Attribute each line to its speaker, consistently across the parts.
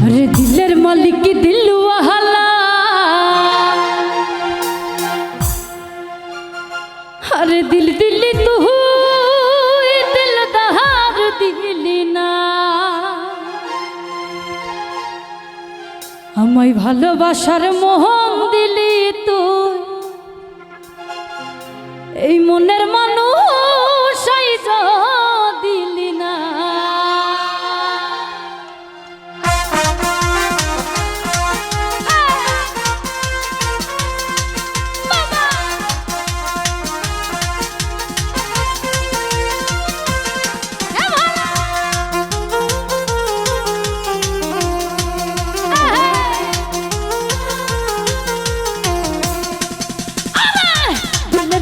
Speaker 1: अरे दिलेर मालिक की दिलवाला, अरे दिल दिल्ली तू दिलदार दिली ना, আমায় ভালোবাসার মোহন দিলি তুই, এই মনের মানুষ আইজা দিলি না।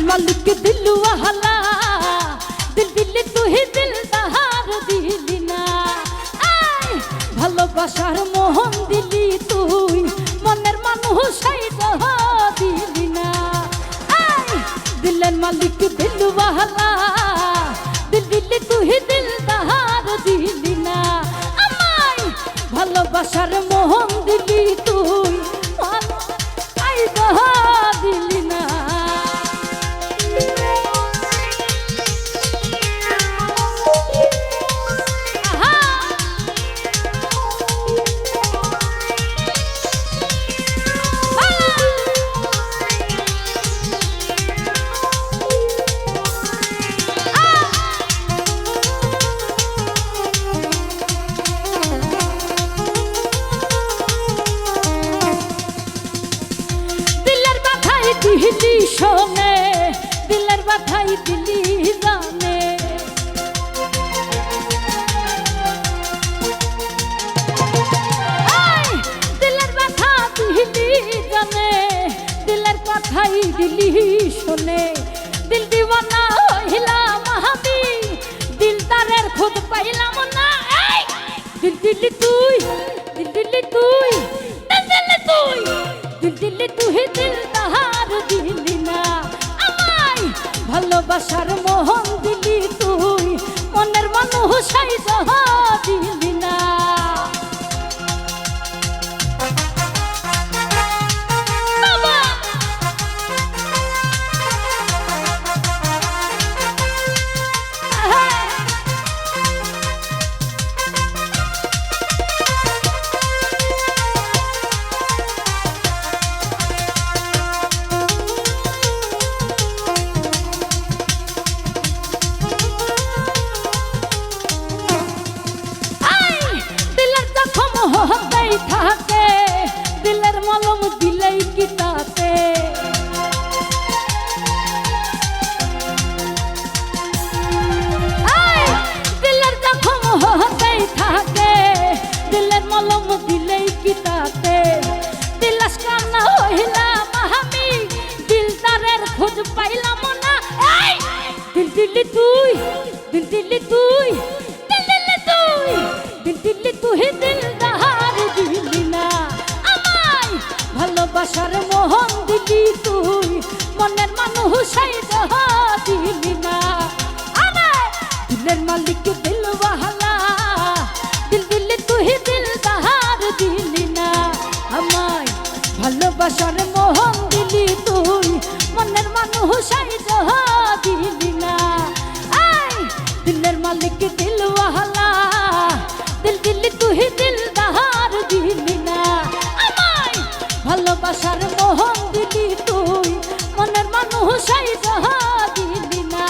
Speaker 1: मालिक दिलवाला, दिल दिल्ली तू ही दिलदार दिली ना, ভালোবাসার মোহন দিলি তুই, মনের মানুষ আইজা দিলি না। দিলের মালিক দিলওয়ালা, দিল দিল্লি তু হি দিলদার দিলি না, আমায় ভালোবাসার মোহন দিলি তুই, আইজা দিলি না। দিলি শোনে, দিলের বাধাই দিলি জানে, দিলের বাধা দিলি জানে, দিলের কথাই দিলি শোনে, দিল দিওয়ানা হইলাম আমি, দিলদারের খুদ পাইলাম না। দিল দিল্লি তুই, দিল দিল্লি তুই, দিল দিল্লি তুই, দিল দিল্লি তুই দিলদার দিলি না, আমায় ভালোবাসার মোহন দিলি তুই, মনের মানুষ আইজা দিলি না। থাকে দিলের মলম দিলেই কি তাতে, দিলের জখম হতেই থাকে, দিলের মলম দিলেই কি তাতে, দিলাস কান্না হইলাম আমি, দিলদারের খোঁজ পাইলাম না। দিল দিল্লি তুই, দিল দিল্লি তুই, দিল দিল্লি তুই, দিল দিল্লি তুই দিলদার দিলি না, আমায় ভালোবাসার মোহন দিলি তুই, মনের মানুষ আইজা দিলি না। দিলের মালিক দিলওয়ালা, দিল দিল্লি তুই দিলদার দিলি না, আমায় ভালোবাসার মোহন দিলি তুই, মনের মানুষ আইজা দিলি না। দিলের মালিক দিলওয়ালা, দিল দিল্লি তুই দিলদার দিলি না, আমায় ভালোবাসার মোহন দিলি তুই, মনের মানুষ আইজা দিলি না,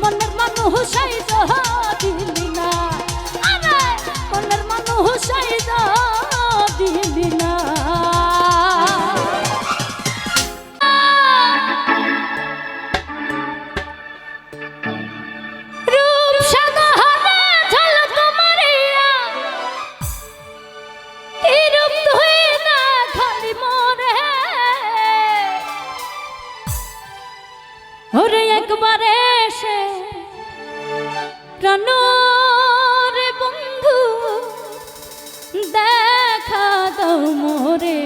Speaker 1: মনের মানুষ আইজা দিলি না, মনের মানুষ আইজা দিলি না। ওরে একবারে এসে প্রাণরে বন্ধু দেখা দাও মোরে,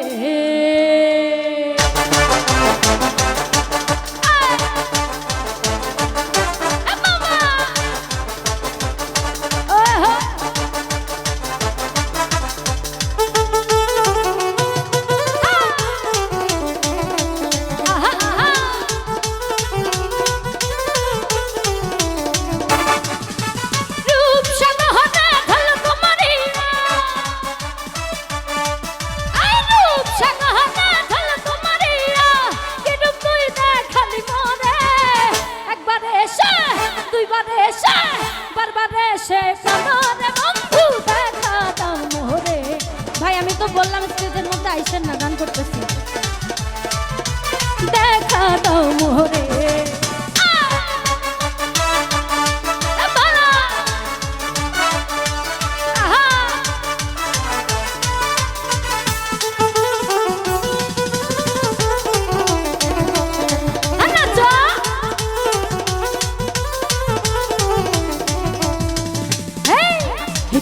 Speaker 1: তো বললাম স্টেজের মধ্যে আইসেন না, গান করতেছি। দেখা দাও মোরে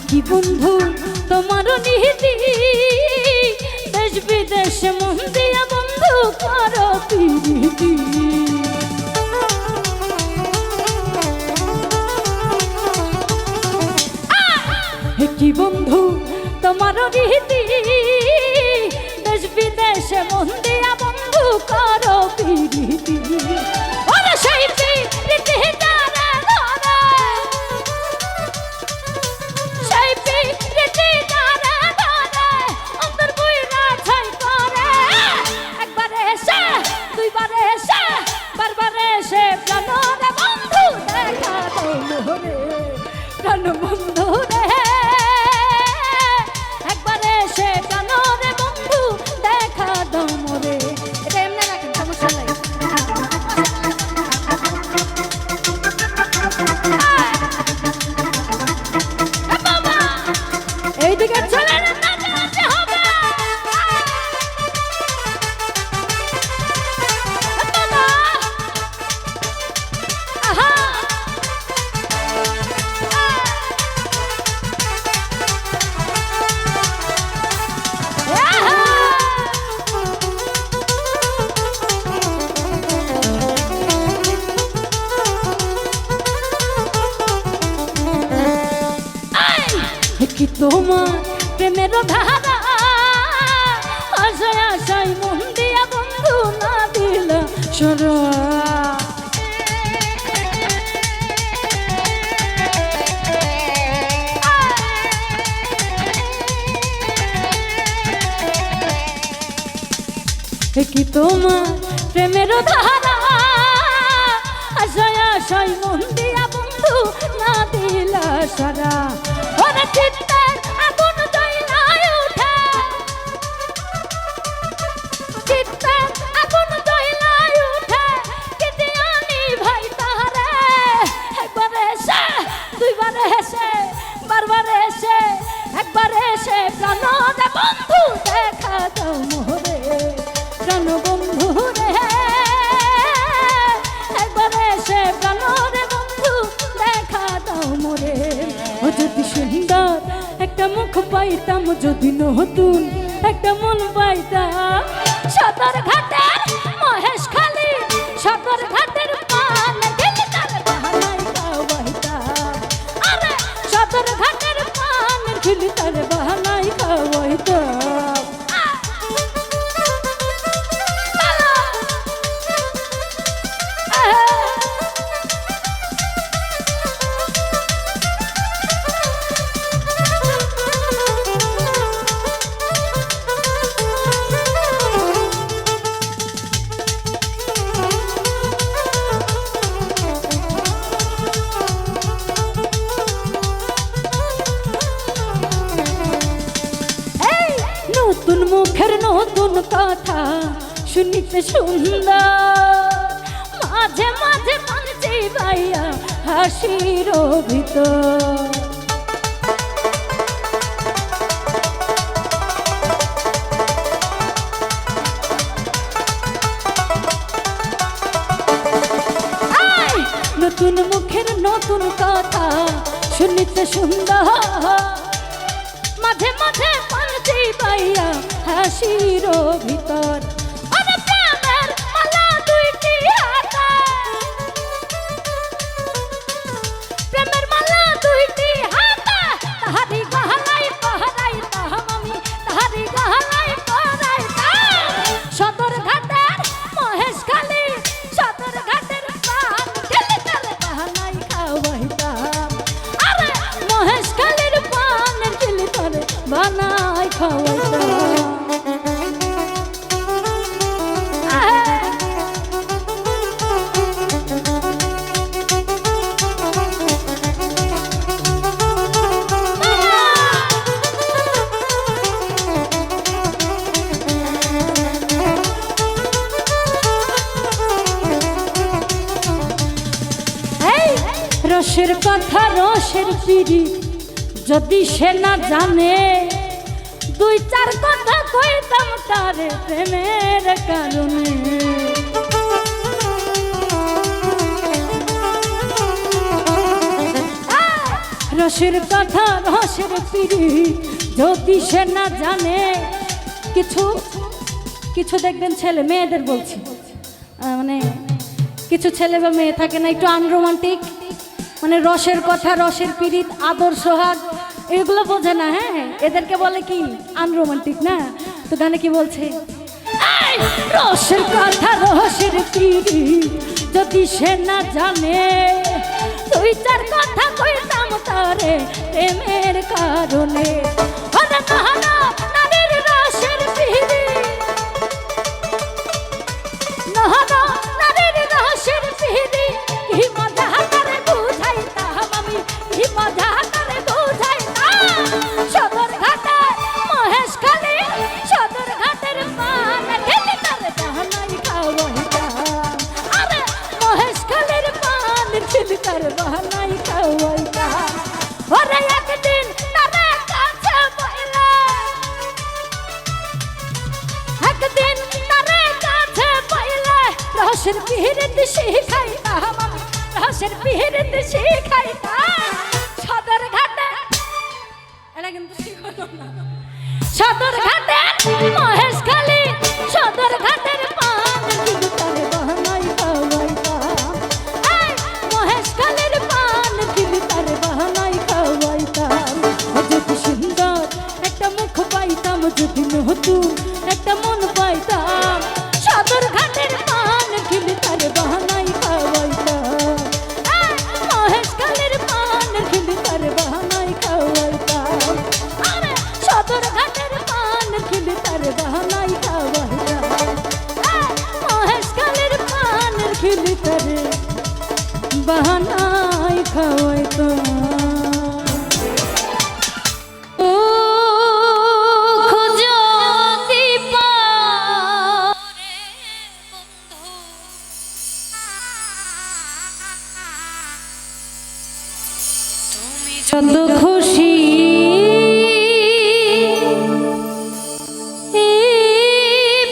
Speaker 1: কি বন্ধু তোমার নিহিতি, দেশ বিদেশে মন দিয়া বন্ধু করো প্রীতি। কি বন্ধু তোমার নিহিতি, দেশ বিদেশে মন দিয়া বন্ধু করো প্রীতি। ওরে সেই প্রীতি বন্ধু রে, একবারে সে জানো রে বন্ধু দেখা দাও মোরে। এটা এমনি রাখেন, সমস্যা নাই। এইদিকে চলে নাচতে হবে। কি তোমার প্রেমের ধারা, আশায় আশায় মন দিয়া বন্ধু না দিল সরা। কি তোমার প্রেমের ধারা, আশায় আশায় মন দিয়া বন্ধু না দিল সরা। ওরে চিত্তের আগুন জ্বলাই উঠে, চিত্তের আগুন জ্বলাই উঠে, কি জানি ভাই তাহারে। একবার এসে দুইবার এসে বারবার এসে একবার এসে প্রাণ দে বন্ধু দেখা দাও মোরে, প্রাণ বন্ধু রে, একবার এসে প্রাণ দে বন্ধু দেখা দাও মোরে। ও যদি সুন্দর একটা মুখ পাইতাম, যদি নতুন একটা মন পাইতাম, সদর ঘাটের মহেশ খালি, সদর ঘাটের পান গেলে তার বাহানাই খাওয়াইতাম। আরে সদর ঘাটের পান গেলে তার বাহানাই খাওয়াইতাম। নতুন মুখের নতুন কথা শুনিতে সুন্দর, মাঝে মাঝে পাঞ্চি ভাইয়া হাসির ভিতর। নতুন মুখের নতুন কথা শুনিতে সুন্দর, মাঝে মাঝে পাঞ্চি ভাইয়া হাসির ভিতর। প্রেমের মালা দুইটি হাতে, প্রেমের মালা দুইটি হাতে, তাহারি গহনায় পহরাইতাম আমি, তাহারি গহনায় পহরাইতাম। সদর ঘাটের মহেশ খালি, সদর ঘাটের পান গেলে তার বাহানায় খাওয়াইতাম। আরে মহেশ খালির পান গেলে তার বানায় খাওয়াইতাম। রসের কথা রসের পিড়ি যদি সে না জানে, দুই চার কথা কইতাম তারে প্রেমের কারণে। রসের কথা রসের পিড়ি যদি সে না জানে, কিছু কিছু দেখবেন ছেলে মেয়েদের বলছি, মানে কিছু ছেলে বা মেয়ে থাকে না একটু আনরোমান্টিক, মানে রসের কথা রসের পিড়িত আদর সোহাগ এগুলো বোঝে না। হ্যাঁ, এদেরকে বলে কি আনরোমান্টিক না। তো গানে কি বলছে, রসের কথা রসের পিড়ি যদি সে না জানে, দুই চার কথা কইতাম তারে প্রেমের কারণে। নারীর রসের পিড়ি, নারীর রসের পিড়ি কি মজা করে বুঝাইতাম আমি, কি মজা করে বুঝাইতাম। সদর ঘাটে মহেশ খালি, সদর ঘাটের পান খেলে তার বাহানাই খাওয়াইতাম। আরে মহেশ খালির পান খেলে তার বাহানাই খাওয়াইতাম। ওরে একদিন তারে কাছে পাইলা, একদিন তারে কাছে পাইলা, রসের পিড়িত শিখাইতাম আমি, রসের পিড়িত শিখাইতাম। সদর ঘাটে, এটা কিন্তু শিখালো না। সদর ঘাটে মহেশ খালি, সদর ঘাটের পান কিন্তু তার বাহানাই খাওয়াইতাম। মহেশ খালির পান কিন্তু তার বাহানাই খাওয়াইতাম। যদি সুন্দর একটা মুখ পাইতাম, যদি নতুন একটা মন পাইতাম, সদর ঘাটের পান কিন্তু তার বাহানাই খাওয়াইতাম। মহেশ খালির পান কিন্তু তার বাহানাই খাওয়াইতাম। আরে সদর ঘাটের পান কিন্তু তার বাহানাই খাওয়াইতাম। মহেশ খালির পান কিন্তু তার বাহানাই খাওয়াইতাম। যত খুশি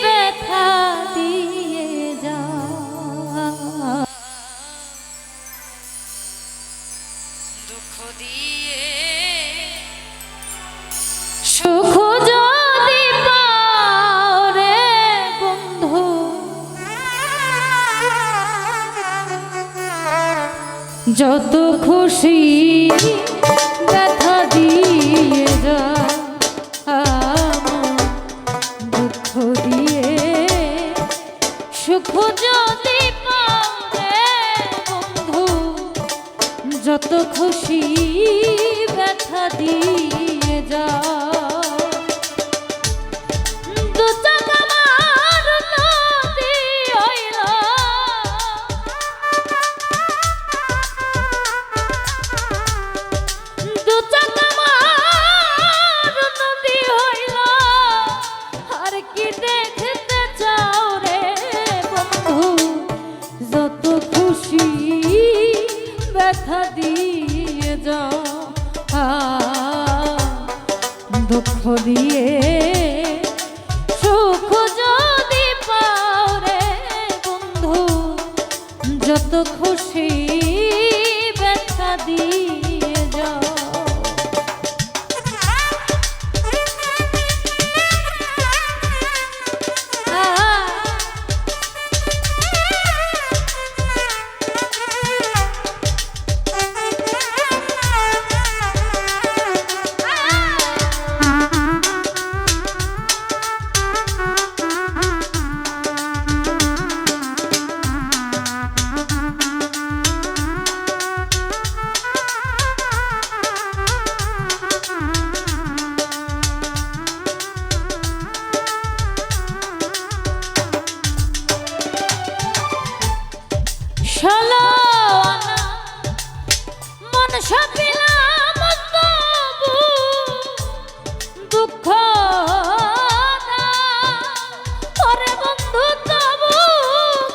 Speaker 1: ব্যথা দিয়ে যা, দুঃখ দিয়ে সুখ যদি পাও রে বন্ধু, যত খুশি ব্যথা দিয়ে যা, দুঃখ দিয়ে সুখ যদি পাও রে বন্ধু, যত খুশি ব্যথা দিয়ে যা। ব্যথা দিয়ে যাও, দুঃখ দিয়ে সুখ যদি পাও রে বন্ধু, যত খুশি ব্যথা দিয়ে যাও। ষোলো আনা মন সপিলাম তবু দুঃখ না, ওরে বন্ধু তবু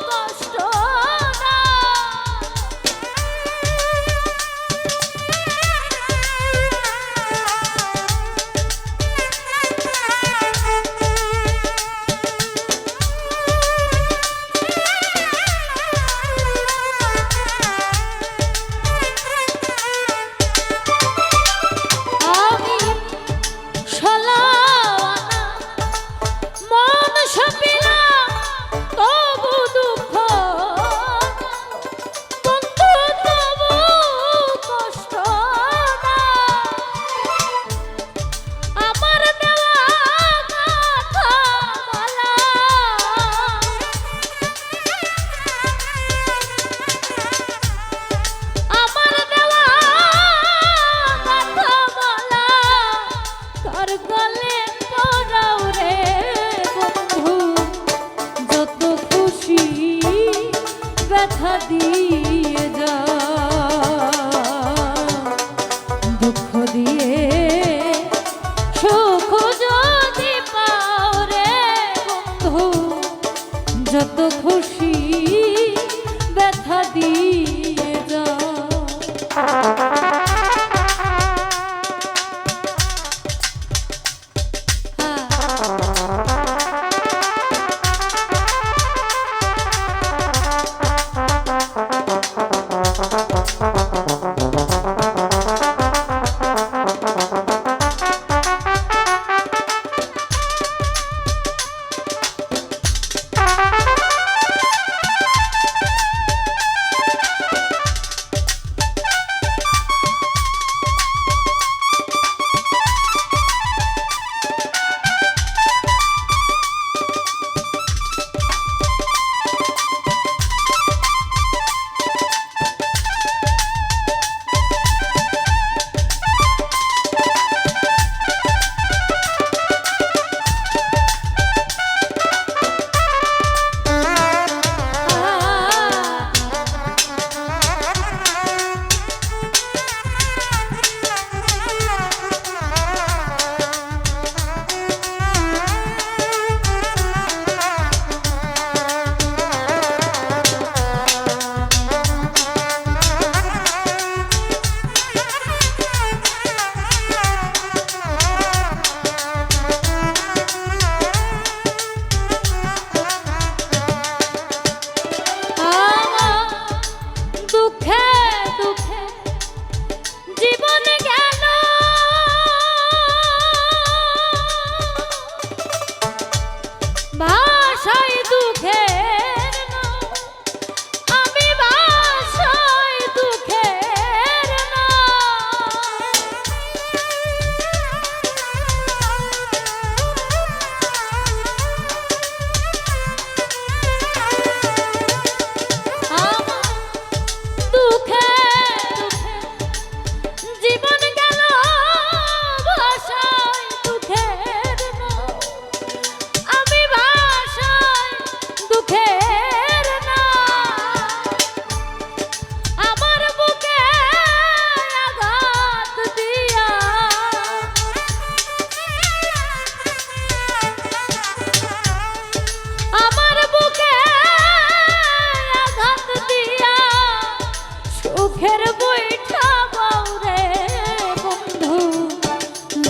Speaker 1: কষ্ট না। কপালে পরাও রে বন্ধু, যত খুশি ব্যথা দিয়ে যা, দুঃখ দিয়ে সুখ যদি পাও রে বন্ধু, যত খুশি ব্যথা দিয়ে যা।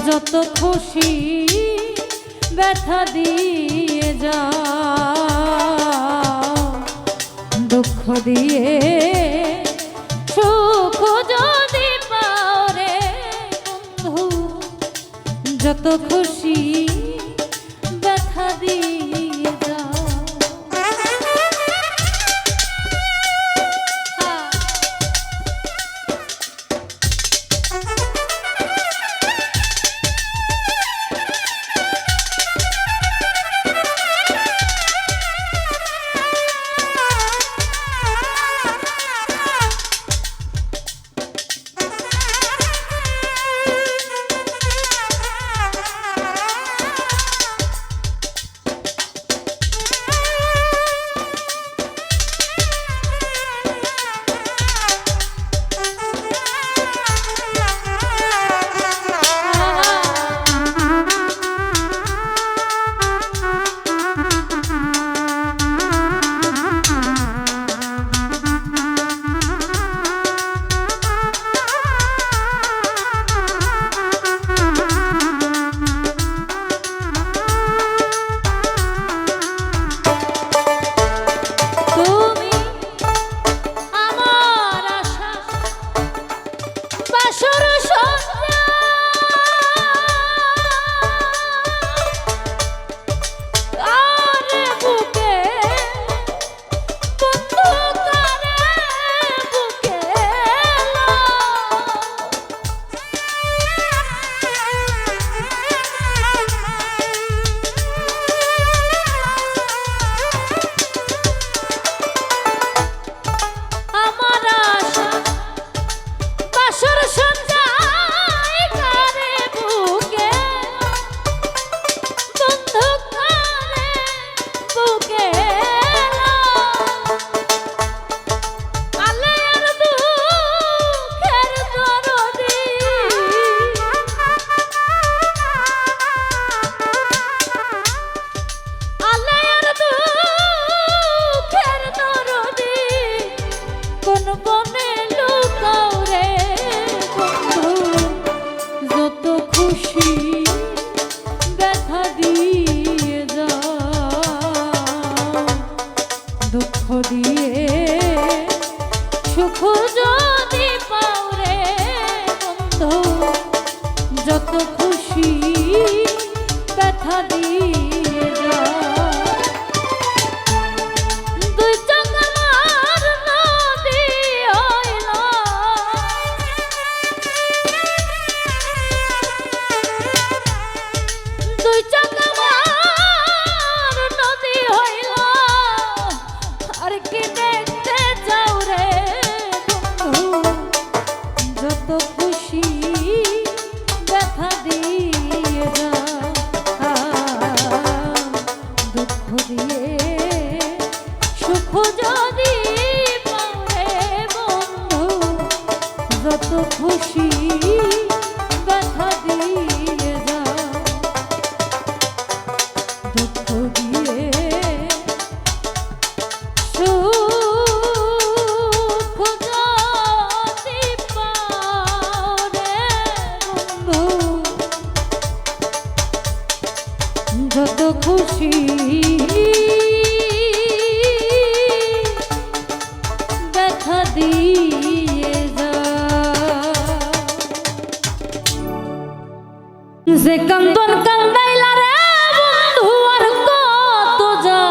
Speaker 1: যত খুশি ব্যথা দিয়ে যা, দুঃখ দিয়ে সুখ যদি পাও রে বন্ধু, যত খুশি ব্যথা দিয়ে যা। দিয়ে সুখ যদি পাও রে বন্ধু, যত খুশি ব্যথা দিয়ে যা। দুই চোখ আমার নদী হইল, দুই চোখ আমার নদী হইল, আর কি দেখতে যাও রে বন্ধু, যত খুশি ব্যথা দিয়ে যা। দুঃখ দিয়ে সুখ যদি পাও রে বন্ধু, যত খুশি ব্যথা দিয়ে যা। দুঃখ দিয়ে সুখ যদি পাও রে বন্ধু, যত খুশি ব্যথা দিয়ে যা। যে কান্দন কান্দাইলা রে বন্ধু আর কত যা,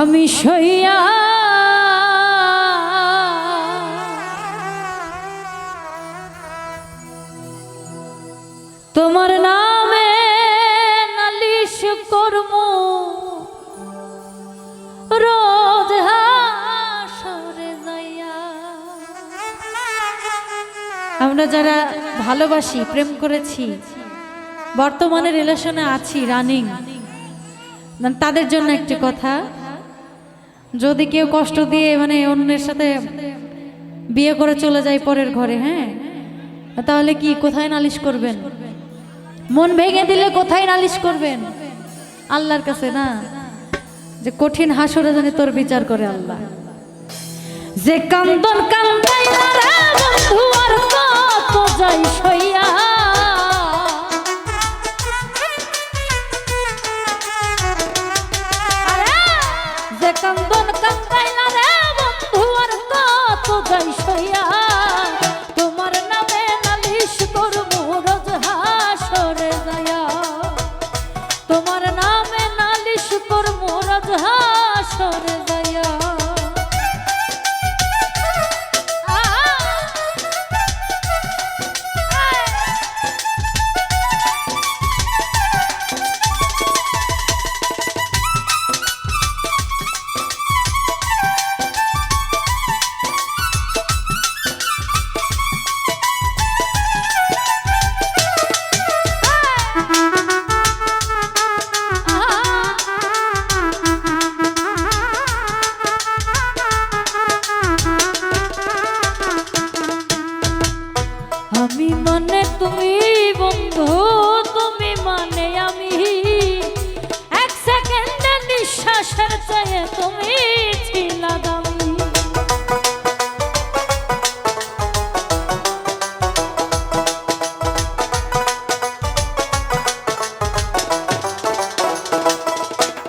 Speaker 1: আমি সইয়া তোমার নামে নালিশ করব রোজ হাসরে যাইয়া। আমরা যারা ভালোবাসি, প্রেম করেছি, বর্তমানে রিলেশনে আছি, রানিং, তাদের জন্য একটি কথা, যদি কেউ কষ্ট দিয়ে মানে অন্যের সাথে বিয়ে করে চলে যায় পরের ঘরে, হ্যাঁ, তাহলে কি কোথায় নালিশ করবেন? মন ভেঙে দিলে কোথায় নালিশ করবেন? আল্লাহর কাছে না, যে কঠিন হাসরে জানি তোর বিচার করে আল্লাহ। যে কান্দন কান্দাইলা রে বন্ধু আর কত যাই সইয়া, যে কান্দন কান্দাইলা রে বন্ধু আর কত যাই সইয়া, তোমার নামে নালিশ করব রোজ হাসরে যাইয়া। তোমার নামে নালিশ করব রোজ হাসরে যাইয়া। আমি মানে তুমি বন্ধু, তুমি মানে আমি, এক সেকেন্ডের নিঃশ্বাসের চেয়ে তুমি ছিলা দামি।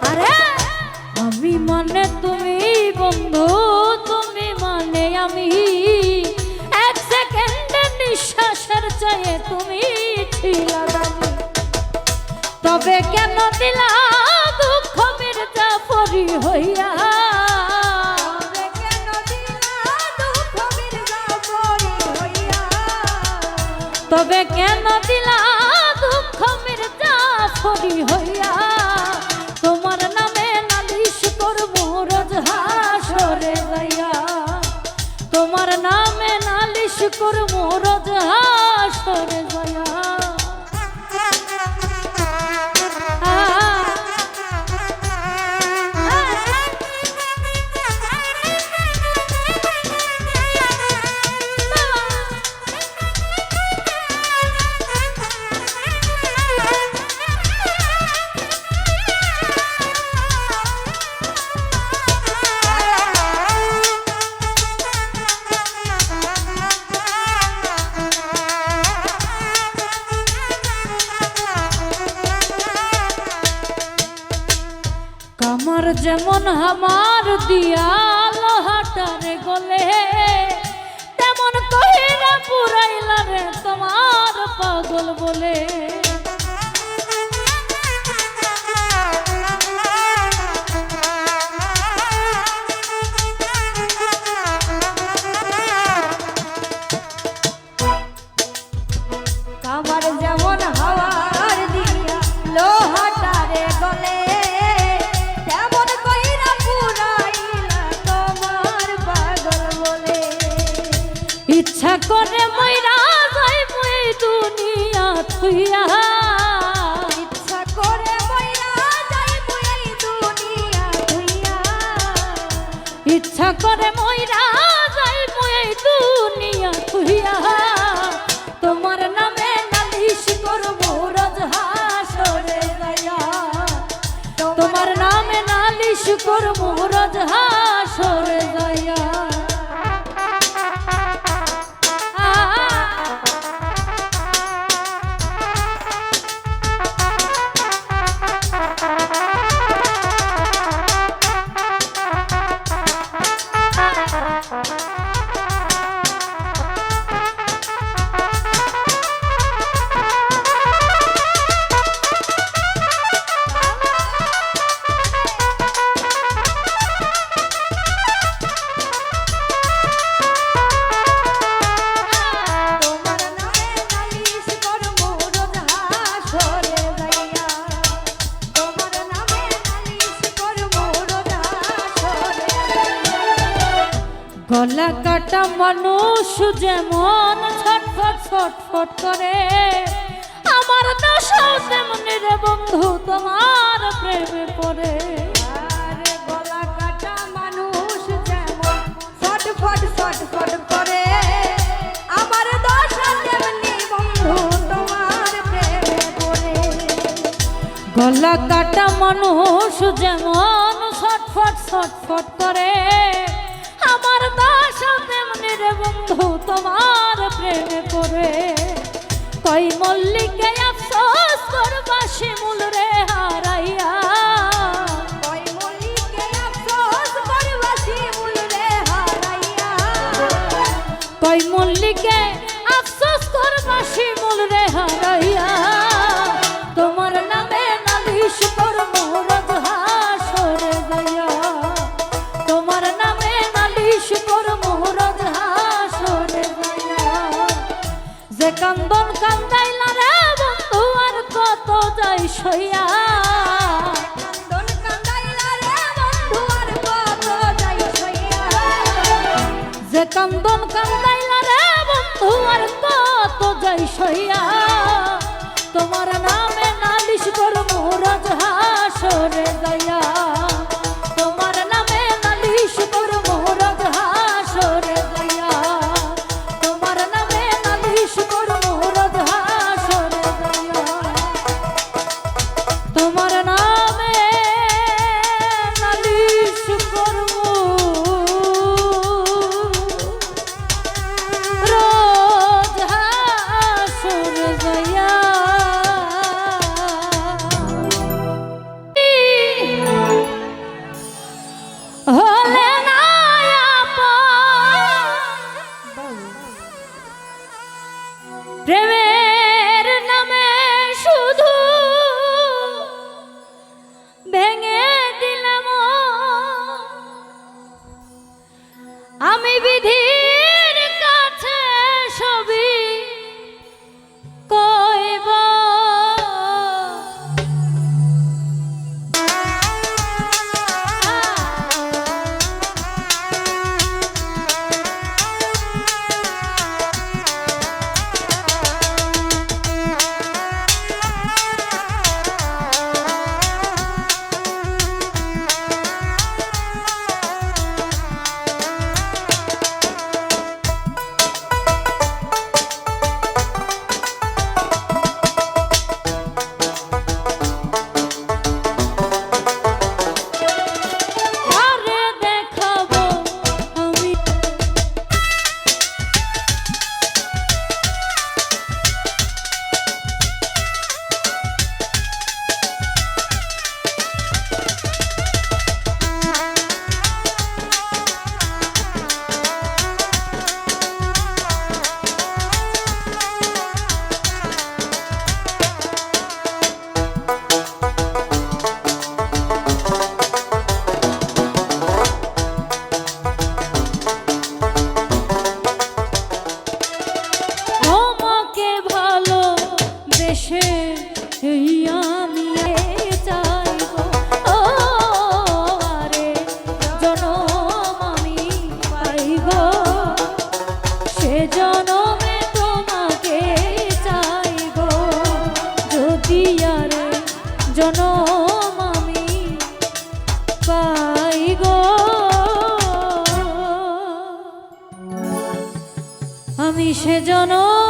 Speaker 1: আরে আমি মানে তুমি বন্ধু, তুমি মানে আমি, এক সেকেন্ডের নিঃশ্বাসের চেয়ে তুমি ছিলা দামি। তবে কেন দিলা দুঃখ মির্জাফরি হইয়া, তবে কেন দিলা দুঃখ মির্জাফরি হইয়া। তোমার নামে নালিশ করব রোজ হাসরে যাইয়া। তোমার নামে নালিশ করব রোজ হাসরে যাইয়া। তোমার যেমন আমার দিয়া লোহাটারে গলে, তেমন কহিরা পুরাইলা রে তোমার পাগল বলে।
Speaker 2: আমার যেমন হাওয়ার দিয়া লোহাটারে গলে, তেমন কইরা পুরাইলা তোমার পাগল বলে।
Speaker 1: ইচ্ছা করে মইরা যাই মুই দুনিয়া থুইয়া,
Speaker 2: ইচ্ছা করে মইরা যাই মুই দুনিয়া থুইয়া,
Speaker 1: ইচ্ছা করে মইরা যাই মুই দুনিয়া থুইয়া। তোমার নামে নালিশ করব রোজ হাসরে যাইয়া, তোমার নামে নালিশ করব রোজ হাসরে যাইয়া। গলা কাটা মানুষ যেমন ছটফট ছটফট করে, আমার দশাও তেমনি রে বন্ধু তোমার প্রেমে পড়ে।
Speaker 2: আরে গলা কাটা মানুষ যেমন ছটফট ছটফট করে, আমার দশা তেমনি বন্ধু তোমার প্রেমে পড়ে।
Speaker 1: গলা কাটা মানুষ যেমন ছটফট ছটফট করে, আমার দশা তেমনি রে বন্ধু তোমার প্রেমে পড়ে। কই মল্লিকে আফসোস করবা শিমুল রে হারাইয়া,
Speaker 2: কই মল্লিকে আফসোস করবা শিমুল রে হারাইয়া,
Speaker 1: কই মল্লিকে আফসোস করবা শিমুল রে হারাইয়া। তোমার নামে নালিশ করব রোজ হাসরে যাইয়া, তোমার নামে নালিশ করব রোজ হাসরে যাইয়া। যে কান্দন কান্দাইলা রে বন্ধু আর কত যাই সইয়া,
Speaker 2: কান্দন কান্দাইলা রে বন্ধু আর কত যাই সইয়া,
Speaker 1: যে কান্দন কান্দাইলা রে বন্ধু আর কত যাই সইয়া। তোমার নামে নালিশ করব রোজ হাসরে যাইয়া, তোমার নামে নালিশ করব রোজ হাসরে যাইয়া, তোমার নামে নালিশ করব রোজ হাসরে যাইয়া, তোমার নামে নালিশ করব রোজ হাসরে যাইয়া। এই আমি চাইব ও আরে জনম আমি পাইব সে জনমে তোমাকে চাইব যদি আরে জনম আমি পাই গো আমি সে জনম